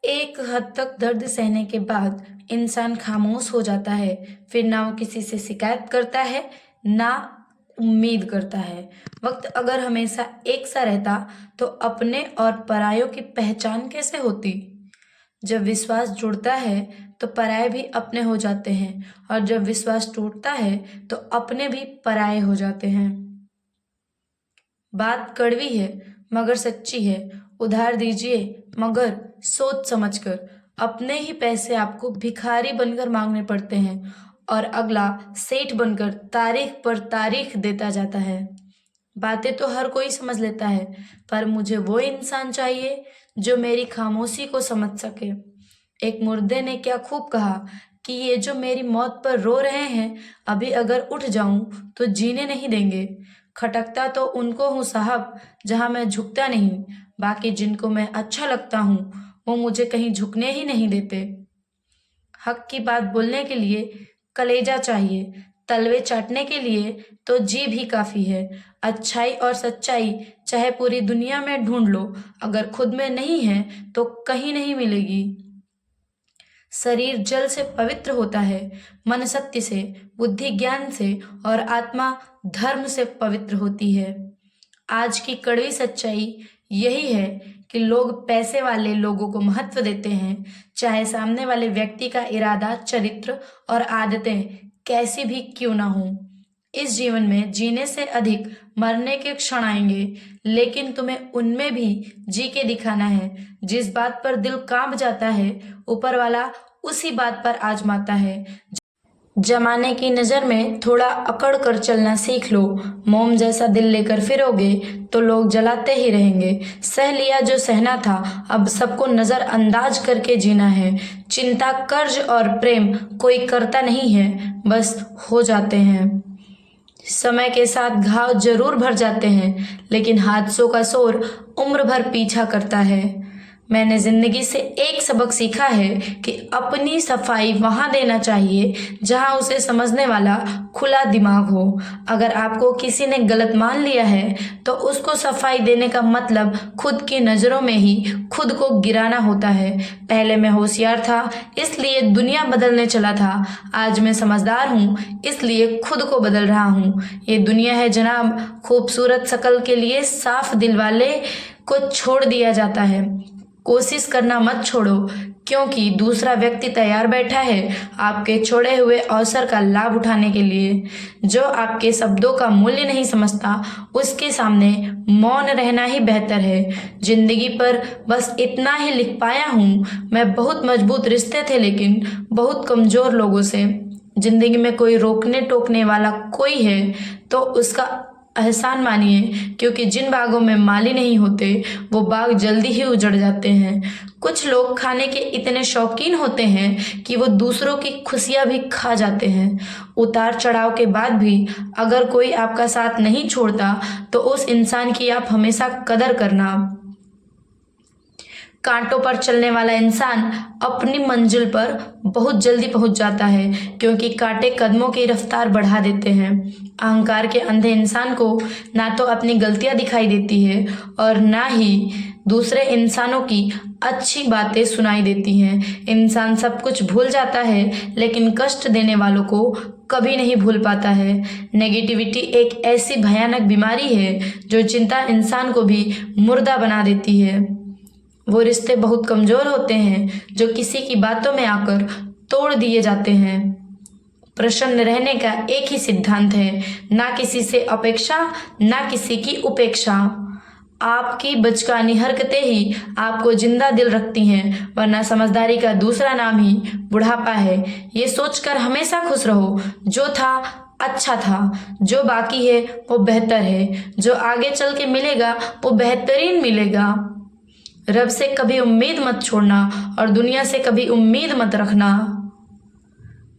एक हद तक दर्द सहने के बाद इंसान खामोश हो जाता है। फिर ना वो किसी से शिकायत करता है, ना उम्मीद करता है। वक्त अगर हमेशा एक सा रहता तो अपने और परायों की पहचान कैसे होती? जब विश्वास जुड़ता है तो पराये भी अपने हो जाते हैं, और जब विश्वास टूटता है तो अपने भी पराये हो जाते हैं। बात कड़वी है मगर सच्ची है। उधार दीजिए मगर सोच समझकर। अपने ही पैसे आपको भिखारी बनकर मांगने पड़ते हैं, और अगला सेठ बनकर तारीख पर तारीख देता जाता है। बातें तो हर कोई समझ लेता है, पर मुझे वो इंसान चाहिए जो मेरी खामोशी को समझ सके। एक मुर्दे ने क्या खूब कहा कि ये जो मेरी मौत पर रो रहे हैं, अभी अगर उठ जाऊं तो जीने नहीं देंगे। खटकता तो उनको हूँ साहब जहां मैं झुकता नहीं, बाकी जिनको मैं अच्छा लगता हूँ वो मुझे कहीं झुकने ही नहीं देते। हक की बात बोलने के लिए कलेजा चाहिए, तलवे चाटने के लिए तो जी भी काफी है। अच्छाई और सच्चाई चाहे पूरी दुनिया में ढूंढ लो, अगर खुद में नहीं है तो कहीं नहीं मिलेगी। शरीर जल से पवित्र होता है, मन सत्य से, बुद्धि ज्ञान से और आत्मा धर्म से पवित्र होती है। आज की कड़वी सच्चाई यही है कि लोग पैसे वाले लोगों को महत्व देते हैं, चाहे सामने वाले व्यक्ति का इरादा, चरित्र और आदतें कैसी भी क्यों ना हो। इस जीवन में जीने से अधिक मरने के क्षण आएंगे, लेकिन तुम्हें उनमें भी जी के दिखाना है। जिस बात पर दिल कांप जाता है, ऊपर वाला उसी बात पर आजमाता है। जमाने की नजर में थोड़ा अकड़ कर चलना सीख लो। मोम जैसा दिल लेकर फिरोगे तो लोग जलाते ही रहेंगे। सह लिया जो सहना था, अब सबको नजरअंदाज करके जीना है। चिंता, कर्ज और प्रेम कोई करता नहीं है, बस हो जाते हैं। समय के साथ घाव जरूर भर जाते हैं, लेकिन हादसों का शोर उम्र भर पीछा करता है। मैंने जिंदगी से एक सबक सीखा है कि अपनी सफाई वहां देना चाहिए जहां उसे समझने वाला खुला दिमाग हो। अगर आपको किसी ने गलत मान लिया है तो उसको सफाई देने का मतलब खुद की नजरों में ही खुद को गिराना होता है। पहले मैं होशियार था इसलिए दुनिया बदलने चला था, आज मैं समझदार हूँ इसलिए खुद को बदल रहा हूँ। ये दुनिया है जनाब, खूबसूरत शकल के लिए साफ दिल वाले को छोड़ दिया जाता है। कोशिश करना मत छोड़ो, क्योंकि दूसरा व्यक्ति तैयार बैठा है आपके छोड़े हुए अवसर का लाभ उठाने के लिए। जो आपके शब्दों का मूल्य नहीं समझता, उसके सामने मौन रहना ही बेहतर है। जिंदगी पर बस इतना ही लिख पाया हूँ, मैं बहुत मजबूत रिश्ते थे लेकिन बहुत कमजोर लोगों से। जिंदगी में कोई रोकने टोकने वाला कोई है तो उसका एहसान मानिए, क्योंकि जिन बागों में माली नहीं होते वो बाग जल्दी ही उजड़ जाते हैं। कुछ लोग खाने के इतने शौकीन होते हैं कि वो दूसरों की खुशियां भी खा जाते हैं। उतार चढ़ाव के बाद भी अगर कोई आपका साथ नहीं छोड़ता तो उस इंसान की आप हमेशा कदर करना। कांटों पर चलने वाला इंसान अपनी मंजिल पर बहुत जल्दी पहुंच जाता है, क्योंकि कांटे कदमों की रफ्तार बढ़ा देते हैं। अहंकार के अंधे इंसान को ना तो अपनी गलतियां दिखाई देती है और ना ही दूसरे इंसानों की अच्छी बातें सुनाई देती हैं। इंसान सब कुछ भूल जाता है, लेकिन कष्ट देने वालों को कभी नहीं भूल पाता है। नेगेटिविटी एक ऐसी भयानक बीमारी है जो चिंता इंसान को भी मुर्दा बना देती है। वो रिश्ते बहुत कमजोर होते हैं जो किसी की बातों में आकर तोड़ दिए जाते हैं। प्रसन्न रहने का एक ही सिद्धांत है, ना किसी से अपेक्षा, ना किसी की उपेक्षा। आपकी बचकानी हरकतें ही आपको जिंदा दिल रखती हैं, वरना समझदारी का दूसरा नाम ही बुढ़ापा है। ये सोचकर हमेशा खुश रहो, जो था अच्छा था, जो बाकी है वो बेहतर है, जो आगे चल के मिलेगा वो बेहतरीन मिलेगा। रब से कभी उम्मीद मत छोड़ना और दुनिया से कभी उम्मीद मत रखना।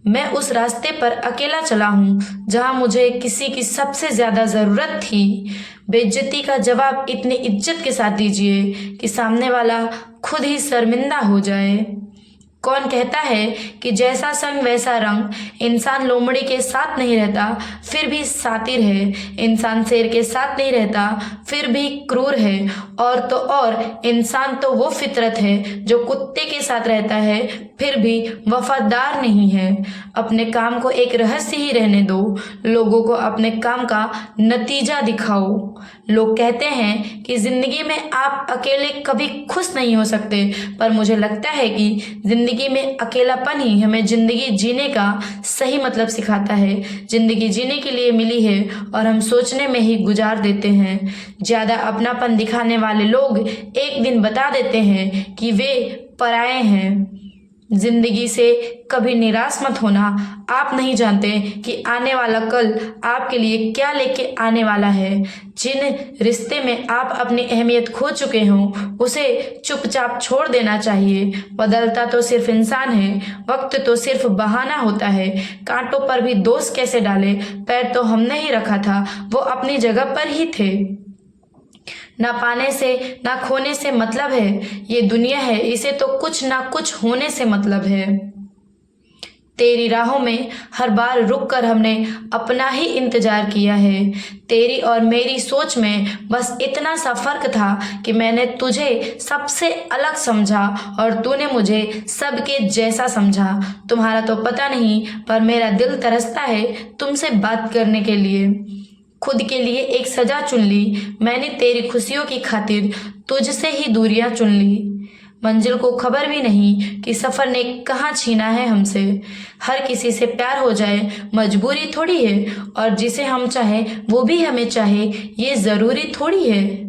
मैं उस रास्ते पर अकेला चला हूँ जहाँ मुझे किसी की सबसे ज्यादा जरूरत थी। बेइज्जती का जवाब इतनी इज्जत के साथ दीजिए कि सामने वाला खुद ही शर्मिंदा हो जाए। कौन कहता है कि जैसा संग वैसा रंग। इंसान लोमड़ी के साथ नहीं रहता फिर भी सातिर है, इंसान शेर के साथ नहीं रहता फिर भी क्रूर है, और तो और इंसान तो वो फितरत है जो कुत्ते के साथ रहता है फिर भी वफादार नहीं है। अपने काम को एक रहस्य ही रहने दो, लोगों को अपने काम का नतीजा दिखाओ। लोग कहते हैं कि जिंदगी में आप अकेले कभी खुश नहीं हो सकते, पर मुझे लगता है कि जिंदगी में अकेलापन ही हमें जिंदगी जीने का सही मतलब सिखाता है। जिंदगी जीने के लिए मिली है और हम सोचने में ही गुजार देते हैं। ज्यादा अपनापन दिखाने वाले लोग एक दिन बता देते हैं कि वे पराये हैं। जिंदगी से कभी निराश मत होना, आप नहीं जानते कि आने वाला कल आपके लिए क्या लेके आने वाला है। जिन रिश्ते में आप अपनी अहमियत खो चुके हों उसे चुपचाप छोड़ देना चाहिए। बदलता तो सिर्फ इंसान है, वक्त तो सिर्फ बहाना होता है। कांटों पर भी दोष कैसे डाले, पैर तो हमने ही रखा था, वो अपनी जगह पर ही थे। ना पाने से ना खोने से मतलब है, ये दुनिया है इसे तो कुछ ना कुछ होने से मतलब है। तेरी राहों में हर बार रुक कर हमने अपना ही इंतजार किया है। तेरी और मेरी सोच में बस इतना सा फर्क था कि मैंने तुझे सबसे अलग समझा और तूने मुझे सबके जैसा समझा। तुम्हारा तो पता नहीं, पर मेरा दिल तरसता है तुमसे बात करने के लिए। खुद के लिए एक सजा चुन ली मैंने, तेरी खुशियों की खातिर तुझसे ही दूरियां चुन ली। मंजिल को खबर भी नहीं कि सफर ने कहाँ छीना है हमसे। हर किसी से प्यार हो जाए मजबूरी थोड़ी है, और जिसे हम चाहे वो भी हमें चाहे ये जरूरी थोड़ी है।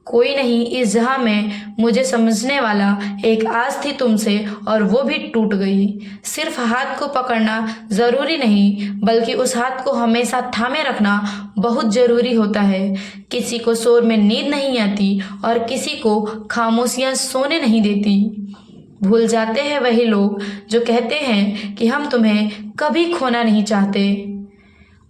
कोई नहीं इस जहां में मुझे समझने वाला, एक आस थी तुमसे और वो भी टूट गई। सिर्फ हाथ को पकड़ना जरूरी नहीं, बल्कि उस हाथ को हमेशा थामे रखना बहुत जरूरी होता है। किसी को शोर में नींद नहीं आती और किसी को खामोशियां सोने नहीं देती। भूल जाते हैं वही लोग जो कहते हैं कि हम तुम्हें कभी खोना नहीं चाहते।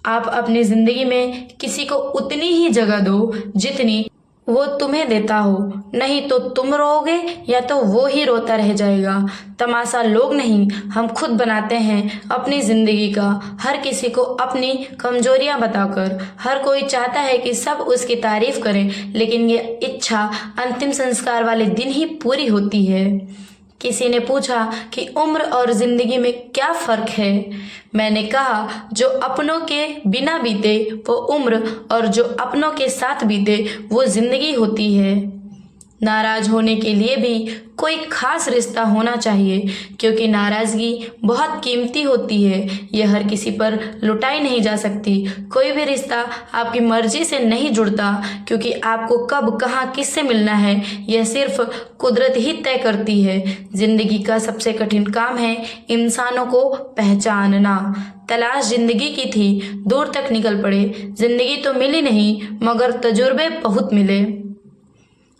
आप अपनी जिंदगी में किसी को उतनी ही जगह दो जितनी वो तुम्हें देता हो, नहीं तो तुम रोओगे या तो वो ही रोता रह जाएगा। तमाशा लोग नहीं, हम खुद बनाते हैं अपनी जिंदगी का, हर किसी को अपनी कमजोरियां बताकर। हर कोई चाहता है कि सब उसकी तारीफ करें, लेकिन ये इच्छा अंतिम संस्कार वाले दिन ही पूरी होती है। किसी ने पूछा कि उम्र और जिंदगी में क्या फर्क है। मैंने कहा जो अपनों के बिना बीते वो उम्र, और जो अपनों के साथ बीते वो जिंदगी होती है। नाराज होने के लिए भी कोई खास रिश्ता होना चाहिए, क्योंकि नाराजगी बहुत कीमती होती है। यह हर किसी पर लुटाई नहीं जा सकती। कोई भी रिश्ता आपकी मर्जी से नहीं जुड़ता, क्योंकि आपको कब कहाँ किससे मिलना है यह सिर्फ कुदरत ही तय करती है। जिंदगी का सबसे कठिन काम है इंसानों को पहचानना। तलाश जिंदगी की थी, दूर तक निकल पड़े। जिंदगी तो मिली नहीं, मगर तजुर्बे बहुत मिले।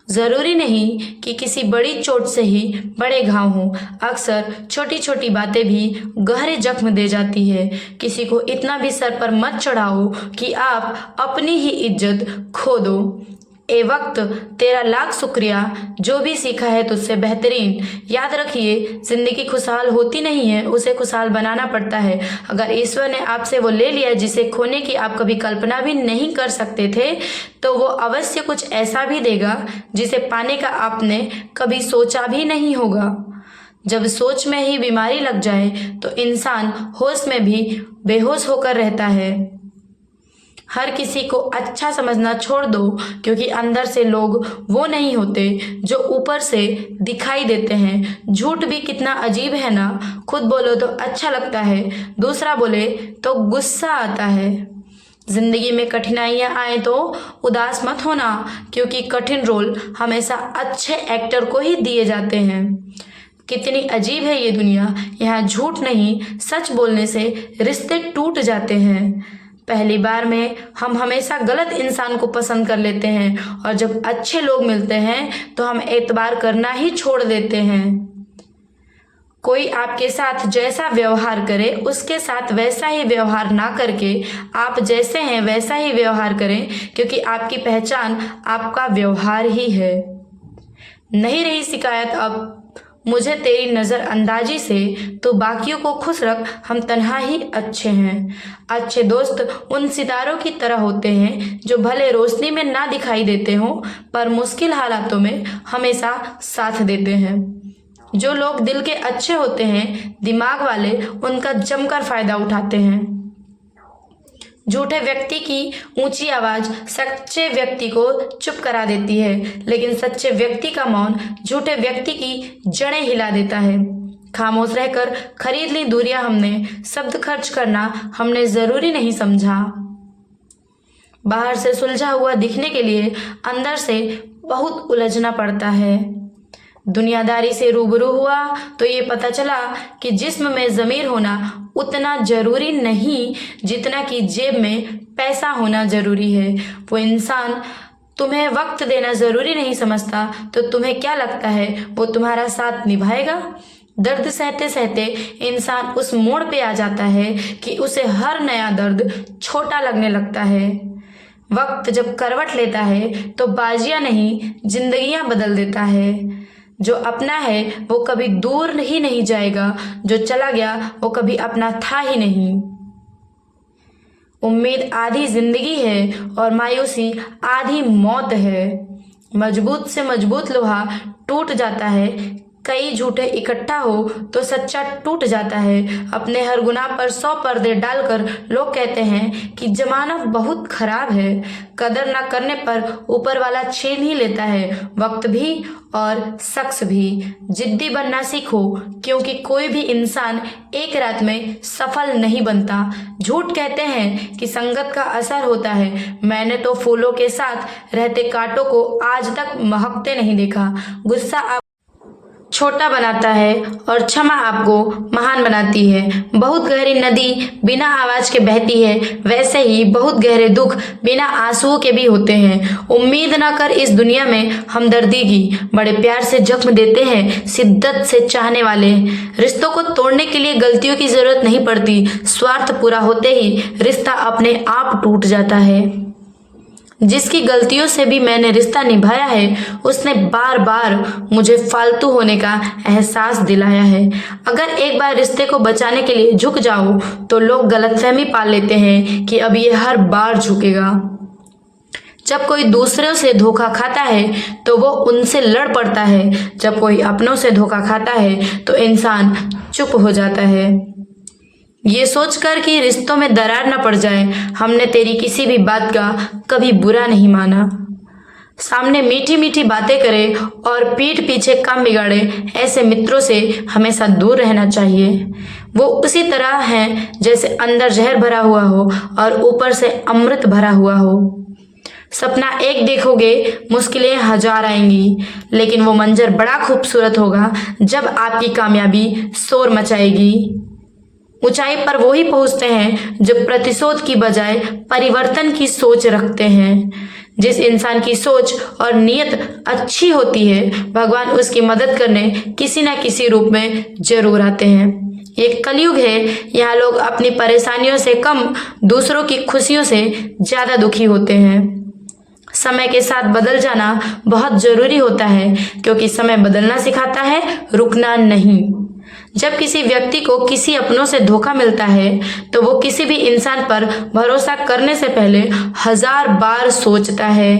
जरूरी नहीं कि किसी बड़ी चोट से ही बड़े घाव हों, अक्सर छोटी छोटी बातें भी गहरे जख्म दे जाती है। किसी को इतना भी सर पर मत चढ़ाओ कि आप अपनी ही इज्जत खो दो। ए वक्त तेरा लाख शुक्रिया, जो भी सीखा है तुझसे बेहतरीन। याद रखिए जिंदगी खुशहाल होती नहीं है, उसे खुशहाल बनाना पड़ता है। अगर ईश्वर ने आपसे वो ले लिया जिसे खोने की आप कभी कल्पना भी नहीं कर सकते थे, तो वो अवश्य कुछ ऐसा भी देगा जिसे पाने का आपने कभी सोचा भी नहीं होगा। जब सोच में ही बीमारी लग जाए तो इंसान होश में भी बेहोश होकर रहता है। हर किसी को अच्छा समझना छोड़ दो, क्योंकि अंदर से लोग वो नहीं होते जो ऊपर से दिखाई देते हैं। झूठ भी कितना अजीब है ना, खुद बोलो तो अच्छा लगता है, दूसरा बोले तो गुस्सा आता है। जिंदगी में कठिनाइयां आए तो उदास मत होना, क्योंकि कठिन रोल हमेशा अच्छे एक्टर को ही दिए जाते हैं। कितनी अजीब है ये दुनिया, यहाँ झूठ नहीं सच बोलने से रिश्ते टूट जाते हैं। पहली बार में हम हमेशा गलत इंसान को पसंद कर लेते हैं, और जब अच्छे लोग मिलते हैं तो हम एतबार करना ही छोड़ देते हैं। कोई आपके साथ जैसा व्यवहार करे उसके साथ वैसा ही व्यवहार ना करके आप जैसे हैं वैसा ही व्यवहार करें, क्योंकि आपकी पहचान आपका व्यवहार ही है। नहीं रही शिकायत अब मुझे तेरी नज़रअंदाजी से तू बाकियों को खुश रख, हम तन्हा ही अच्छे हैं। अच्छे दोस्त उन सितारों की तरह होते हैं जो भले रोशनी में ना दिखाई देते हों पर मुश्किल हालातों में हमेशा साथ देते हैं। जो लोग दिल के अच्छे होते हैं, दिमाग वाले, उनका जमकर फायदा उठाते हैं। झूठे व्यक्ति की ऊंची आवाज सच्चे व्यक्ति को चुप करा देती है, लेकिन सच्चे व्यक्ति का मौन झूठे व्यक्ति की जड़ें हिला देता है। खामोश रहकर खरीद ली दूरियां हमने, शब्द खर्च करना हमने जरूरी नहीं समझा। बाहर से सुलझा हुआ दिखने के लिए अंदर से बहुत उलझना पड़ता है। दुनियादारी से रूबरू हुआ तो ये पता चला कि जिस्म में ज़मीर होना उतना जरूरी नहीं जितना कि जेब में पैसा होना जरूरी है। वो इंसान तुम्हें वक्त देना जरूरी नहीं समझता तो तुम्हें क्या लगता है वो तुम्हारा साथ निभाएगा? दर्द सहते सहते इंसान उस मोड़ पे आ जाता है कि उसे हर नया दर्द छोटा लगने लगता है। वक्त जब करवट लेता है तो बाजियां नहीं जिंदगियां बदल देता है। जो अपना है वो कभी दूर ही नहीं जाएगा, जो चला गया वो कभी अपना था ही नहीं। उम्मीद आधी जिंदगी है और मायूसी आधी मौत है। मजबूत से मजबूत लोहा टूट जाता है, कई झूठे इकट्ठा हो तो सच्चा टूट जाता है। अपने हर गुनाह पर 100 पर्दे डालकर लोग कहते हैं कि जमाना बहुत खराब है। कदर ना करने पर ऊपर वाला छीन ही लेता है, वक्त भी और शख्स भी। जिद्दी बनना सीखो, क्योंकि कोई भी इंसान एक रात में सफल नहीं बनता। झूठ कहते हैं कि संगत का असर होता है, मैंने तो फूलों के साथ रहते कांटों को आज तक महकते नहीं देखा। गुस्सा छोटा बनाता है और क्षमा आपको महान बनाती है। बहुत गहरी नदी बिना आवाज के बहती है, वैसे ही बहुत गहरे दुख बिना आंसुओं के भी होते हैं। उम्मीद ना कर इस दुनिया में हमदर्दी की, बड़े प्यार से जख्म देते हैं शिद्दत से चाहने वाले। रिश्तों को तोड़ने के लिए गलतियों की जरूरत नहीं पड़ती, स्वार्थ पूरा होते ही रिश्ता अपने आप टूट जाता है। जिसकी गलतियों से भी मैंने रिश्ता निभाया है उसने बार बार मुझे फालतू होने का एहसास दिलाया है। अगर एक बार रिश्ते को बचाने के लिए झुक जाओ तो लोग गलतफहमी पाल लेते हैं कि अब ये हर बार झुकेगा। जब कोई दूसरों से धोखा खाता है तो वो उनसे लड़ पड़ता है, जब कोई अपनों से धोखा खाता है तो इंसान चुप हो जाता है। ये सोचकर कि रिश्तों में दरार न पड़ जाए, हमने तेरी किसी भी बात का कभी बुरा नहीं माना। सामने मीठी मीठी बातें करे और पीठ पीछे काम बिगाड़े, ऐसे मित्रों से हमेशा दूर रहना चाहिए। वो उसी तरह हैं जैसे अंदर जहर भरा हुआ हो और ऊपर से अमृत भरा हुआ हो। सपना एक देखोगे, मुश्किलें 1000 आएंगी, लेकिन वो मंजर बड़ा खूबसूरत होगा जब आपकी कामयाबी शोर मचाएगी। ऊंचाई पर वो ही पहुंचते हैं जो प्रतिशोध की बजाय परिवर्तन की सोच रखते हैं। जिस इंसान की सोच और नीयत अच्छी होती है, भगवान उसकी मदद करने किसी न किसी रूप में जरूर आते हैं। ये कलयुग है, यहाँ लोग अपनी परेशानियों से कम दूसरों की खुशियों से ज्यादा दुखी होते हैं। समय के साथ बदल जाना बहुत जरूरी होता है, क्योंकि समय बदलना सिखाता है, रुकना नहीं। जब किसी व्यक्ति को किसी अपनों से धोखा मिलता है तो वो किसी भी इंसान पर भरोसा करने से पहले 1000 बार सोचता है।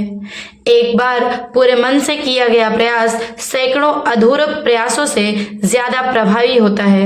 एक बार पूरे मन से किया गया प्रयास सैकड़ों अधूरे प्रयासों से ज्यादा प्रभावी होता है।